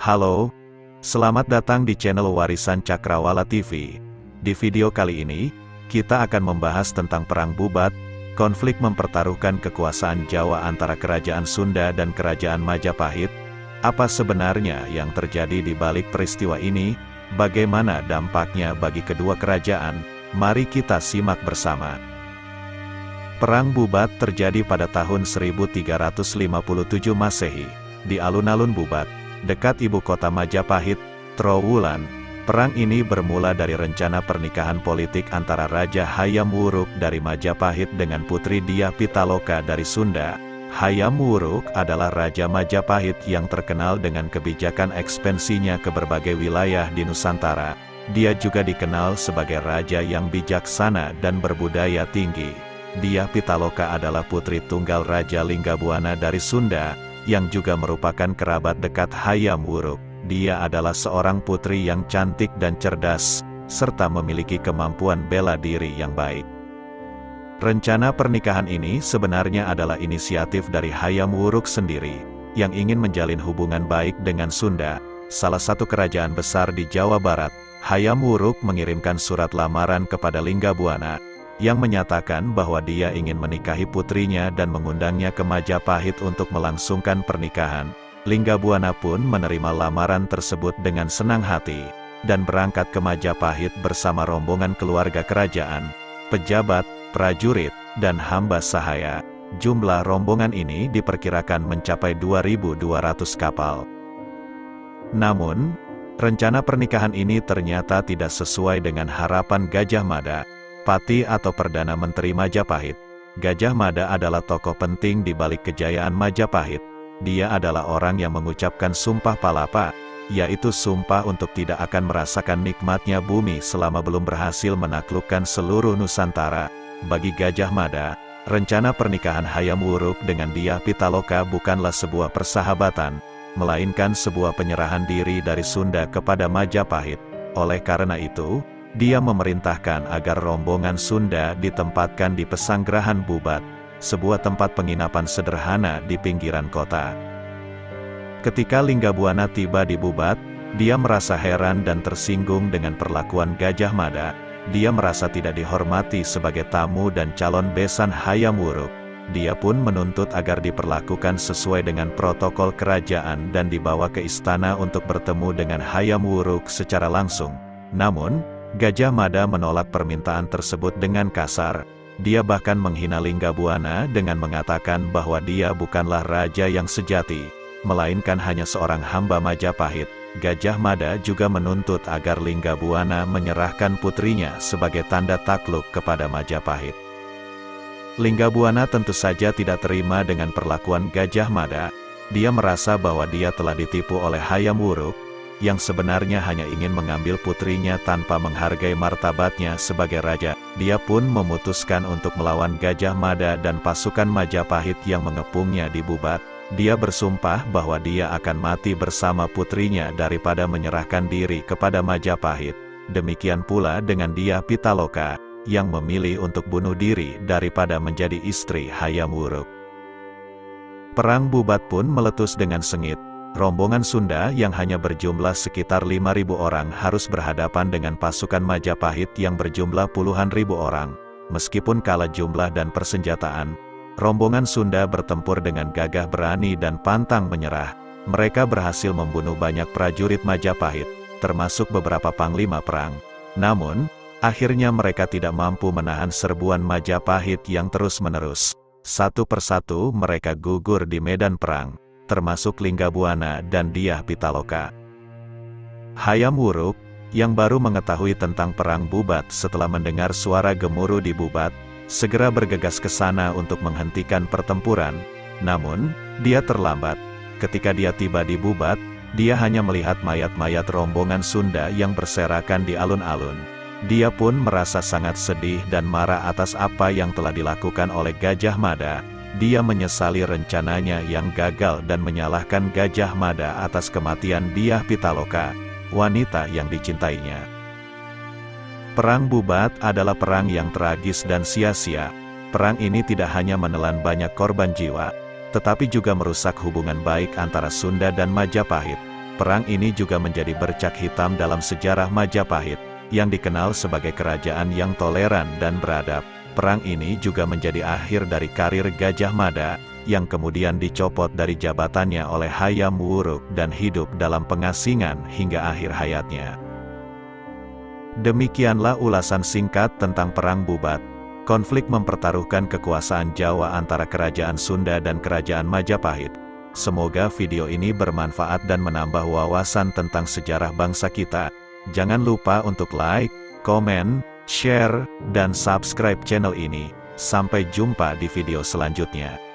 Halo, selamat datang di channel Warisan Cakrawala TV. Di video kali ini, kita akan membahas tentang Perang Bubat, konflik mempertaruhkan kekuasaan Jawa antara Kerajaan Sunda dan Kerajaan Majapahit. Apa sebenarnya yang terjadi di balik peristiwa ini? Bagaimana dampaknya bagi kedua kerajaan? Mari kita simak bersama. Perang Bubat terjadi pada tahun 1357 Masehi, di alun-alun Bubat, dekat ibu kota Majapahit, Trowulan. Perang ini bermula dari rencana pernikahan politik antara Raja Hayam Wuruk dari Majapahit dengan Putri Dyah Pitaloka dari Sunda. Hayam Wuruk adalah Raja Majapahit yang terkenal dengan kebijakan ekspansinya ke berbagai wilayah di Nusantara. Dia juga dikenal sebagai raja yang bijaksana dan berbudaya tinggi. Dyah Pitaloka adalah putri tunggal Raja Linggabuana dari Sunda, yang juga merupakan kerabat dekat Hayam Wuruk. Dia adalah seorang putri yang cantik dan cerdas, serta memiliki kemampuan bela diri yang baik. Rencana pernikahan ini sebenarnya adalah inisiatif dari Hayam Wuruk sendiri, yang ingin menjalin hubungan baik dengan Sunda, salah satu kerajaan besar di Jawa Barat. Hayam Wuruk mengirimkan surat lamaran kepada Linggabuana, yang menyatakan bahwa dia ingin menikahi putrinya dan mengundangnya ke Majapahit untuk melangsungkan pernikahan. Linggabuana pun menerima lamaran tersebut dengan senang hati, dan berangkat ke Majapahit bersama rombongan keluarga kerajaan, pejabat, prajurit, dan hamba sahaya. Jumlah rombongan ini diperkirakan mencapai 2.200 kapal. Namun, rencana pernikahan ini ternyata tidak sesuai dengan harapan Gajah Mada, Pati atau Perdana Menteri Majapahit. Gajah Mada adalah tokoh penting di balik kejayaan Majapahit. Dia adalah orang yang mengucapkan sumpah palapa, yaitu sumpah untuk tidak akan merasakan nikmatnya bumi selama belum berhasil menaklukkan seluruh Nusantara. Bagi Gajah Mada, rencana pernikahan Hayam Wuruk dengan Dyah Pitaloka bukanlah sebuah persahabatan, melainkan sebuah penyerahan diri dari Sunda kepada Majapahit. Oleh karena itu, dia memerintahkan agar rombongan Sunda ditempatkan di Pesanggerahan Bubat, sebuah tempat penginapan sederhana di pinggiran kota. Ketika Linggabuana tiba di Bubat, dia merasa heran dan tersinggung dengan perlakuan Gajah Mada. Dia merasa tidak dihormati sebagai tamu dan calon besan Hayam Wuruk. Dia pun menuntut agar diperlakukan sesuai dengan protokol kerajaan dan dibawa ke istana untuk bertemu dengan Hayam Wuruk secara langsung. Namun, Gajah Mada menolak permintaan tersebut dengan kasar. Dia bahkan menghina Linggabuana dengan mengatakan bahwa dia bukanlah raja yang sejati, melainkan hanya seorang hamba Majapahit. Gajah Mada juga menuntut agar Linggabuana menyerahkan putrinya sebagai tanda takluk kepada Majapahit. Linggabuana tentu saja tidak terima dengan perlakuan Gajah Mada. Dia merasa bahwa dia telah ditipu oleh Hayam Wuruk, yang sebenarnya hanya ingin mengambil putrinya tanpa menghargai martabatnya sebagai raja. Dia pun memutuskan untuk melawan Gajah Mada dan pasukan Majapahit yang mengepungnya di Bubat. Dia bersumpah bahwa dia akan mati bersama putrinya daripada menyerahkan diri kepada Majapahit. Demikian pula dengan Dyah Pitaloka, yang memilih untuk bunuh diri daripada menjadi istri Hayam Wuruk. Perang Bubat pun meletus dengan sengit. Rombongan Sunda yang hanya berjumlah sekitar 5.000 orang harus berhadapan dengan pasukan Majapahit yang berjumlah puluhan ribu orang. Meskipun kalah jumlah dan persenjataan, rombongan Sunda bertempur dengan gagah berani dan pantang menyerah. Mereka berhasil membunuh banyak prajurit Majapahit, termasuk beberapa panglima perang. Namun, akhirnya mereka tidak mampu menahan serbuan Majapahit yang terus-menerus. Satu persatu mereka gugur di medan perang, termasuk Linggabuana dan Dyah Pitaloka. Hayam Wuruk, yang baru mengetahui tentang Perang Bubat setelah mendengar suara gemuruh di Bubat, segera bergegas ke sana untuk menghentikan pertempuran. Namun, dia terlambat. Ketika dia tiba di Bubat, dia hanya melihat mayat-mayat rombongan Sunda yang berserakan di alun-alun. Dia pun merasa sangat sedih dan marah atas apa yang telah dilakukan oleh Gajah Mada. Dia menyesali rencananya yang gagal dan menyalahkan Gajah Mada atas kematian Dyah Pitaloka, wanita yang dicintainya. Perang Bubat adalah perang yang tragis dan sia-sia. Perang ini tidak hanya menelan banyak korban jiwa, tetapi juga merusak hubungan baik antara Sunda dan Majapahit. Perang ini juga menjadi bercak hitam dalam sejarah Majapahit, yang dikenal sebagai kerajaan yang toleran dan beradab. Perang ini juga menjadi akhir dari karir Gajah Mada, yang kemudian dicopot dari jabatannya oleh Hayam Wuruk dan hidup dalam pengasingan hingga akhir hayatnya. Demikianlah ulasan singkat tentang Perang Bubat. Konflik mempertaruhkan kekuasaan Jawa antara Kerajaan Sunda dan Kerajaan Majapahit. Semoga video ini bermanfaat dan menambah wawasan tentang sejarah bangsa kita. Jangan lupa untuk like, komen, share, dan subscribe channel ini. Sampai jumpa di video selanjutnya.